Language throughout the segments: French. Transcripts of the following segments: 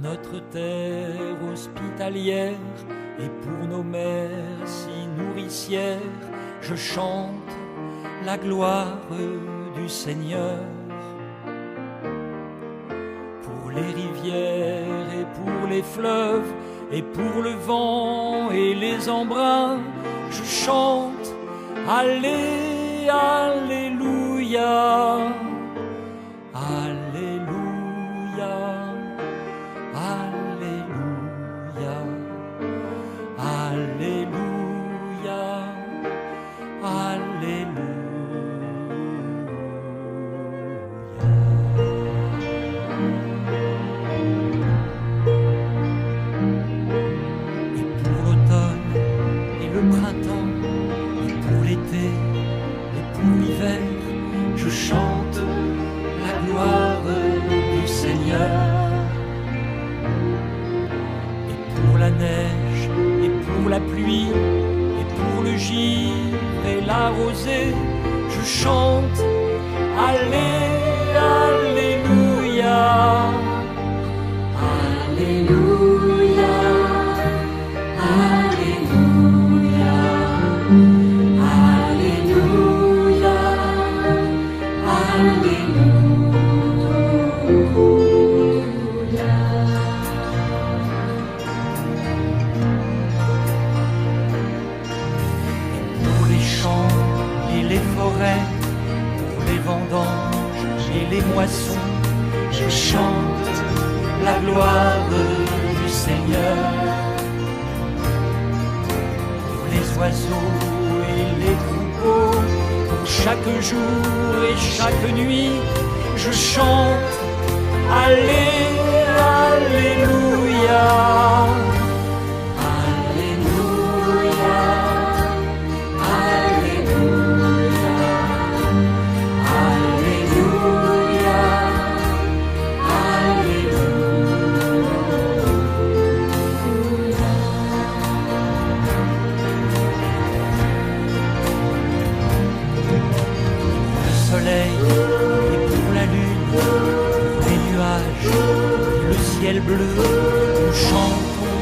notre terre hospitalière et pour nos mères si nourricières, je chante la gloire du Seigneur. Pour les rivières et pour les fleuves et pour le vent et les embruns, je chante Allé, Alléluia, Alléluia, Alléluia, Alléluia, Alléluia. Et pour l'automne et le printemps, et pour l'été et pour l'hiver, je chante la gloire du Seigneur. Et pour la neige et pour la pluie et pour le givre et la rosée, je chante Allé, Alléluia, Alléluia, Alléluia, Alléluia, Alléluia. Pour les champs et les forêts, pour les vendanges et les moissons, je chante la gloire du Seigneur. Pour les oiseaux et les troupeaux, pour chaque jour et chaque nuit, je chante Allé, Alléluia, Alléluia, Alléluia, Alléluia, Alléluia. Le soleil et pour la lune, les nuages, le ciel bleu, nous chantons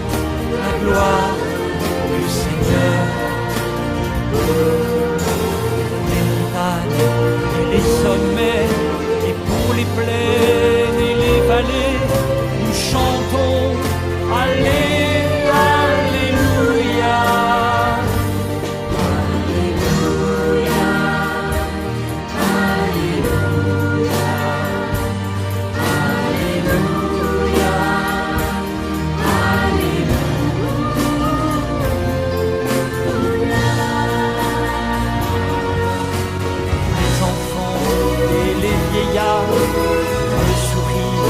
la gloire du Seigneur. Pour les montagnes et les sommets, et pour les plaines et les vallées, nous chantons Allé, Alléluia, Alléluia, Alléluia, Alléluia, Alléluia. Les enfants et les vieillards, le sourire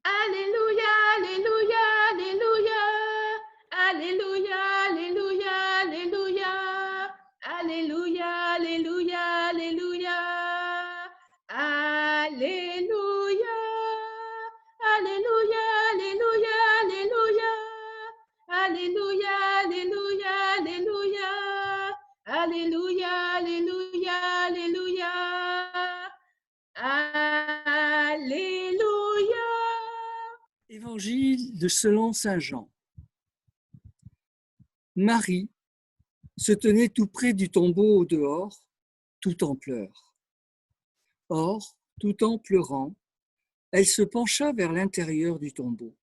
Alléluia, Alléluia, Alléluia. Alléluia, Alléluia, Alléluia. Alléluia, Alléluia, Alléluia. Alléluia. Alléluia, Alléluia, Alléluia. Alléluia, Alléluia, Alléluia. Alléluia, Alléluia, Alléluia. Alléluia. Évangile de selon saint Jean. Marie se tenait tout près du tombeau au dehors, tout en pleurs. Or, tout en pleurant, elle se pencha vers l'intérieur du tombeau.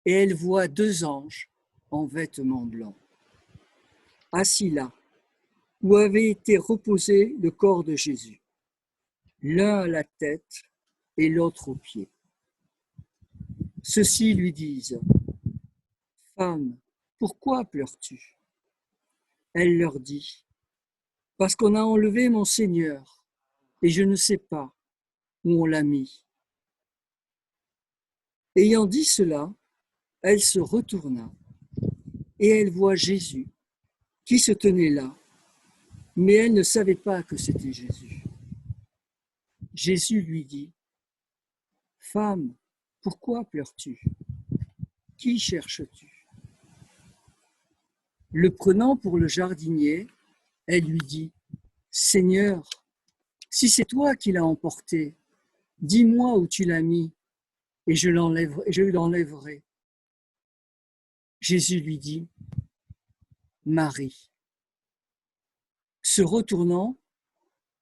Et elle voit 2 anges en vêtements blancs, assis là, où avait été reposé le corps de Jésus, l'un à la tête et l'autre aux pieds. Ceux-ci lui disent : « Femme, pourquoi pleures-tu ? » Elle leur dit : « Parce qu'on a enlevé mon Seigneur, et je ne sais pas où on l'a mis. » Ayant dit cela, elle se retourna, et elle voit Jésus, qui se tenait là, mais elle ne savait pas que c'était Jésus. Jésus lui dit : « Femme, pourquoi pleures-tu ? Qui cherches-tu ? » Le prenant pour le jardinier, elle lui dit : « Seigneur, si c'est toi qui l'as emporté, dis-moi où tu l'as mis, et je l'enlèverai. » Jésus lui dit : « Marie. » Se retournant,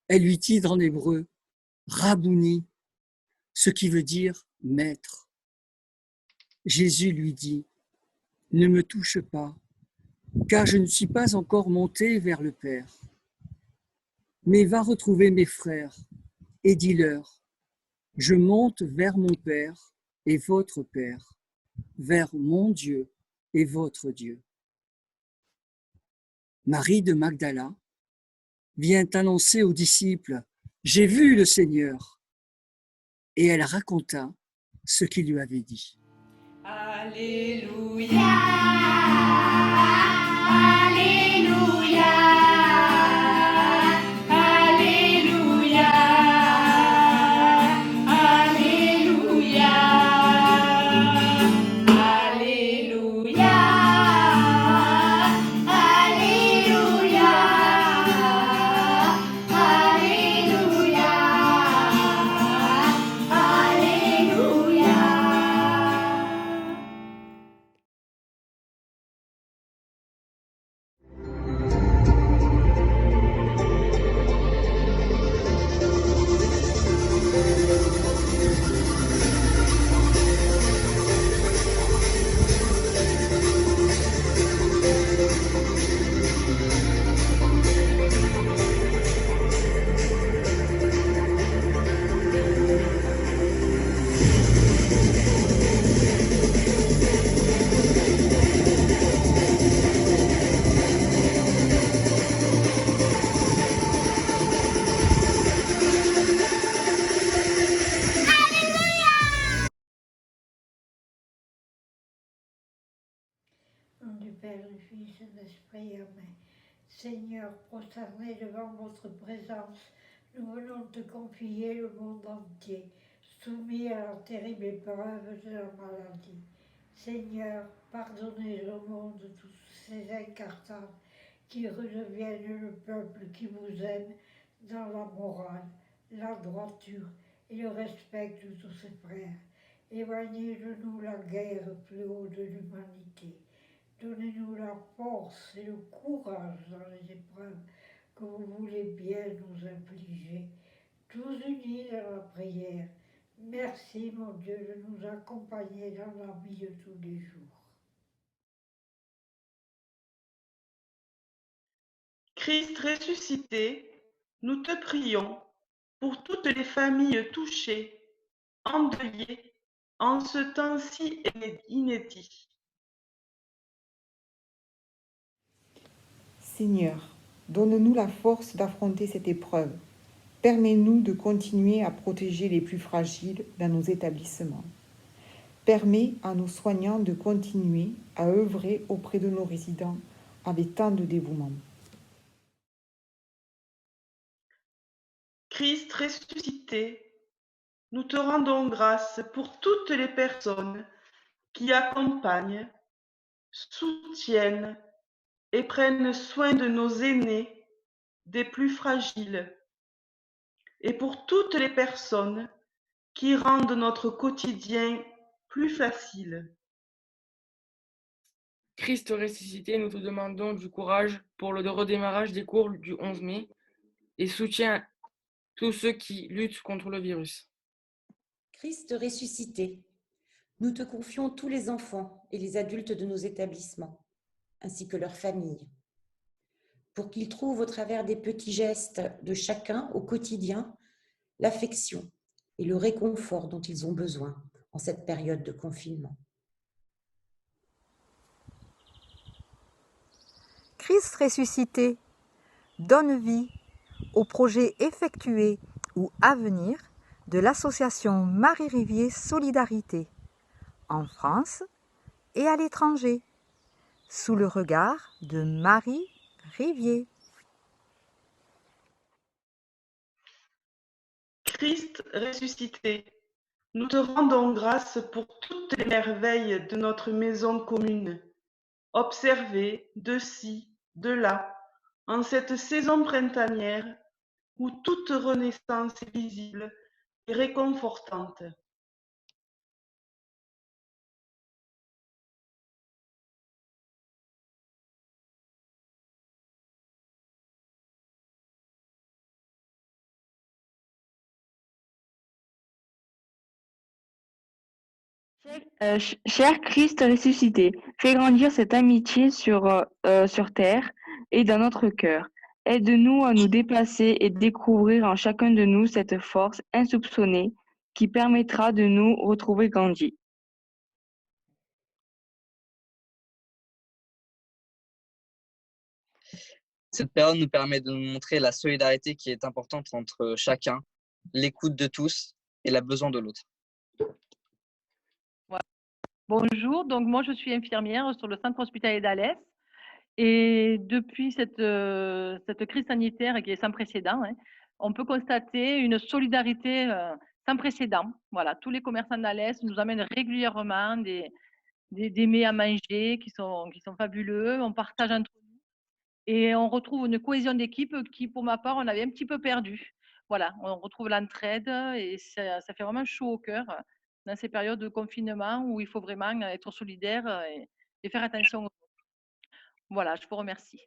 elle lui dit en hébreu : « Rabouni », ce qui veut dire « maître ». Jésus lui dit : « Ne me touche pas, car je ne suis pas encore monté vers le Père. Mais va retrouver mes frères et dis-leur : je monte vers mon Père et votre Père, vers mon Dieu et votre Dieu. » Marie de Magdala vient annoncer aux disciples : « J'ai vu le Seigneur !» Et elle raconta ce qu'il lui avait dit. Alléluia, Alléluia, Alléluia, Alléluia, Alléluia, Alléluia, Alléluia, Alléluia. Nom du Père, du Fils et de l'Esprit, Amen. Seigneur, prosternés devant votre présence, nous venons te confier le monde entier, soumis à la terrible épreuve de la maladie. Seigneur, pardonnez au monde tous ces incartables qui redeviennent le peuple qui vous aime dans la morale, la droiture et le respect de tous ses frères. Éloignez de nous la guerre plus haut de l'humanité. Donnez-nous la force et le courage dans les épreuves que vous voulez bien nous infliger. Tous unis dans la prière. Merci, mon Dieu, de nous accompagner dans la vie de tous les jours. Christ ressuscité, nous te prions pour toutes les familles touchées, endeuillées, en ce temps si inédit. Seigneur, donne-nous la force d'affronter cette épreuve. Permets-nous de continuer à protéger les plus fragiles dans nos établissements. Permets à nos soignants de continuer à œuvrer auprès de nos résidents avec tant de dévouement. Christ ressuscité, nous te rendons grâce pour toutes les personnes qui accompagnent, soutiennent et prennent soin de nos aînés, des plus fragiles, et pour toutes les personnes qui rendent notre quotidien plus facile. Christ ressuscité, nous te demandons du courage pour le redémarrage des cours du 11 mai et soutien tous ceux qui luttent contre le virus. Christ ressuscité, nous te confions tous les enfants et les adultes de nos établissements, ainsi que leurs familles, pour qu'ils trouvent au travers des petits gestes de chacun au quotidien l'affection et le réconfort dont ils ont besoin en cette période de confinement. Christ ressuscité, donne vie aux projets effectués ou à venir de l'association Marie-Rivier Solidarité, en France et à l'étranger, sous le regard de Marie Rivier. Christ ressuscité, nous te rendons grâce pour toutes les merveilles de notre maison commune, observées de ci, de là, en cette saison printanière où toute renaissance est visible et réconfortante. Cher Christ ressuscité, fais grandir cette amitié sur terre et dans notre cœur. Aide-nous à nous dépasser et découvrir en chacun de nous cette force insoupçonnée qui permettra de nous retrouver grandis. Cette période nous permet de nous montrer la solidarité qui est importante entre chacun, l'écoute de tous et la besoin de l'autre. Bonjour, donc moi je suis infirmière sur le centre hospitalier d'Alès et depuis cette crise sanitaire qui est sans précédent, on peut constater une solidarité sans précédent. Voilà, tous les commerçants d'Alès nous amènent régulièrement des mets à manger qui sont fabuleux, on partage entre nous et on retrouve une cohésion d'équipe qui, pour ma part, on avait un petit peu perdu. Voilà, on retrouve l'entraide et ça fait vraiment chaud au cœur dans ces périodes de confinement où il faut vraiment être solidaire et faire attention aux autres. Voilà, je vous remercie.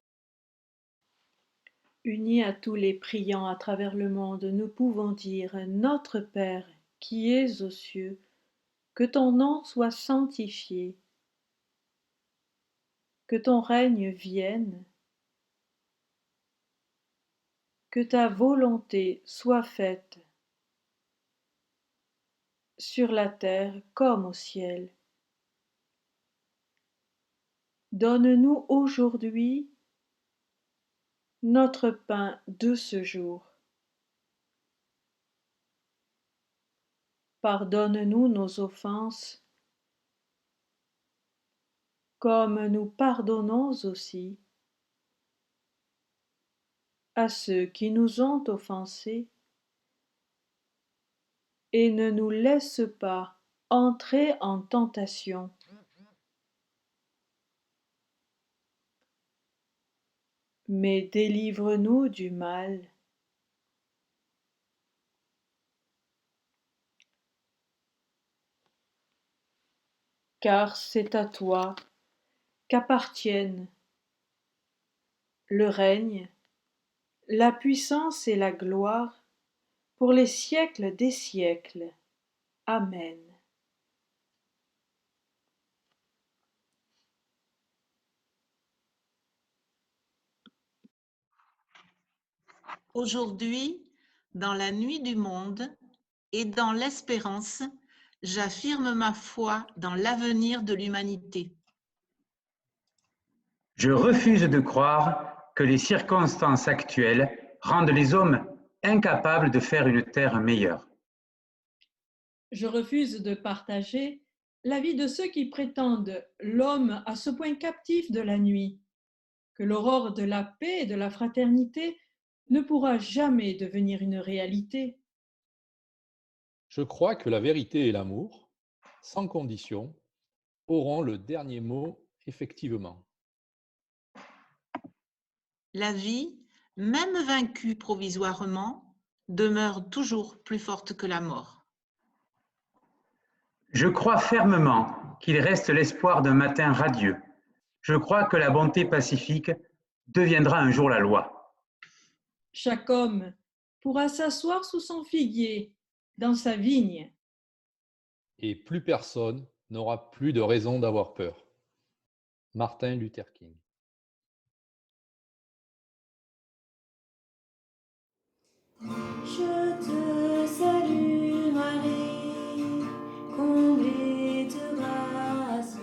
Unis à tous les priants à travers le monde, nous pouvons dire: Notre Père, qui es aux cieux, que ton nom soit sanctifié, que ton règne vienne, que ta volonté soit faite sur la terre comme au ciel. Donne-nous aujourd'hui notre pain de ce jour. Pardonne-nous nos offenses, comme nous pardonnons aussi à ceux qui nous ont offensés et ne nous laisse pas entrer en tentation, mais délivre-nous du mal. Car c'est à toi qu'appartiennent le règne, la puissance et la gloire pour les siècles des siècles. Amen. Aujourd'hui, dans la nuit du monde et dans l'espérance, j'affirme ma foi dans l'avenir de l'humanité. Je refuse de croire que les circonstances actuelles rendent les hommes incapables de faire une terre meilleure. Je refuse de partager l'avis de ceux qui prétendent l'homme à ce point captif de la nuit, que l'aurore de la paix et de la fraternité ne pourra jamais devenir une réalité. Je crois que la vérité et l'amour, sans condition, auront le dernier mot effectivement. La vie, même vaincue provisoirement, demeure toujours plus forte que la mort. Je crois fermement qu'il reste l'espoir d'un matin radieux. Je crois que la bonté pacifique deviendra un jour la loi. Chaque homme pourra s'asseoir sous son figuier, dans sa vigne. Et plus personne n'aura plus de raison d'avoir peur. Martin Luther King. Je te salue Marie, comblée de grâce.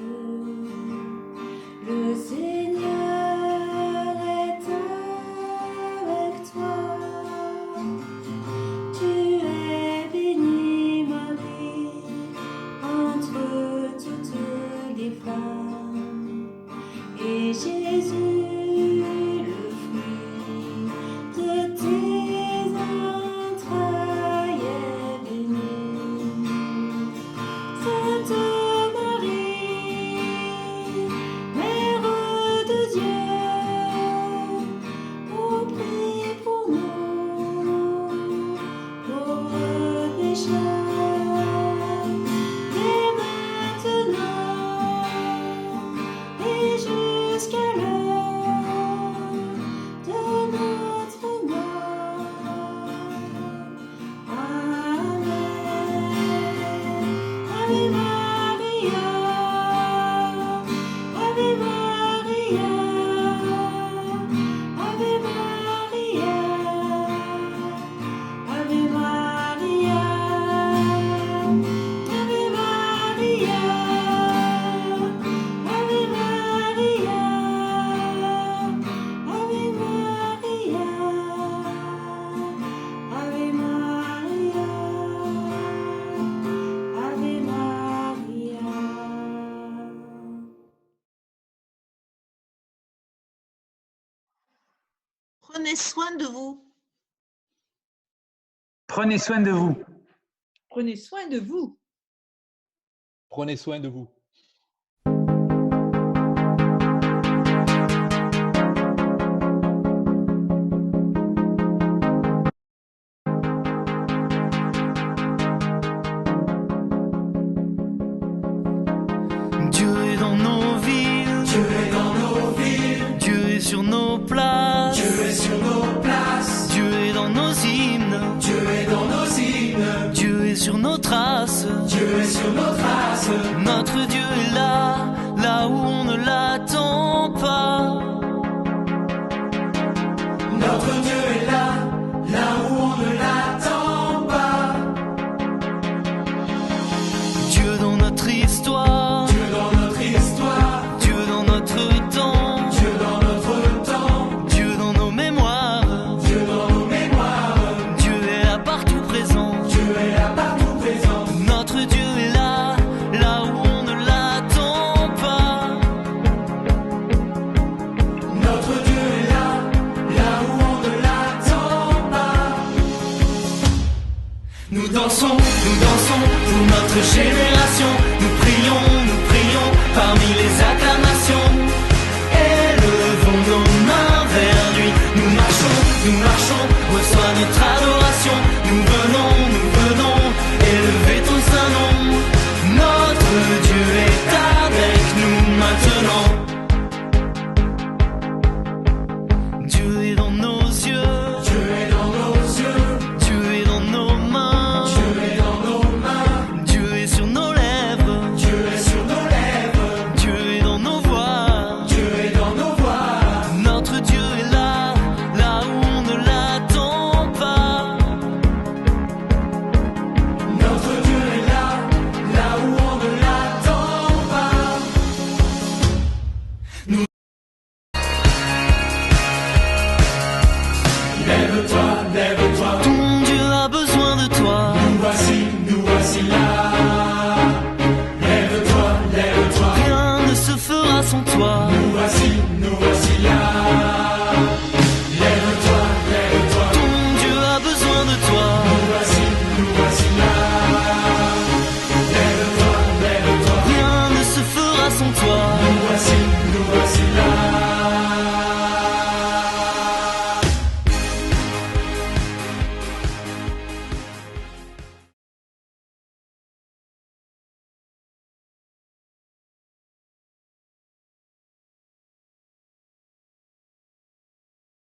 Le Seigneur est avec toi. Tu es bénie Marie, entre toutes les femmes. Et Jésus, le fruit de tes entrailles est béni. Sainte Marie, Mère de Dieu, ô prie pour nous, pauvres pécheurs, dès maintenant et jusqu'à l'heure de notre mort. Amen. Ave Maria, Ave Maria, Ave Maria, Ave Maria, Ave Maria, Ave Maria, Ave Maria, Ave Maria, Ave Maria. Prenez soin de vous. Prenez soin de vous. Prenez soin de vous. Prenez soin de vous. Dieu est dans nos villes, Dieu est dans nos villes, Dieu est sur nos places, Dieu est sur nos places, Dieu est dans nos hymnes, Dieu est dans nos hymnes, Dieu est sur nos traces, Dieu est sur nos traces. Notre Dieu est là, là où on ne l'attend pas. Notre Dieu est là, là où on ne l'attend pas. Dieu dans notre histoire, Dieu dans notre histoire, Dieu dans notre temps, Dieu dans notre temps, Dieu dans nos mémoires, Dieu dans nos mémoires. Dieu est là partout présent, Dieu est là partout présent. Notre Dieu est là, là où on ne l'attend pas. Notre Dieu est là, là où on ne l'attend pas. dansons pour notre génération. Nous prions parmi les acclamations. Élevons nos mains vers lui. Nous marchons, reçois notre adoration. Nous venons, élever ton saint nom. Notre Dieu est avec nous maintenant. Dieu est dans nos yeux. Dieu est dans nos yeux. Dieu est dans nos mains. Dieu est dans nos mains. Dieu est sur nos lèvres. Dieu est sur nos lèvres. Dieu est dans nos voix. Dieu est dans nos voix. Notre Dieu est là, là où on ne l'attend pas. Notre Dieu est là, là où on ne l'attend pas. Lève-toi, lève-toi.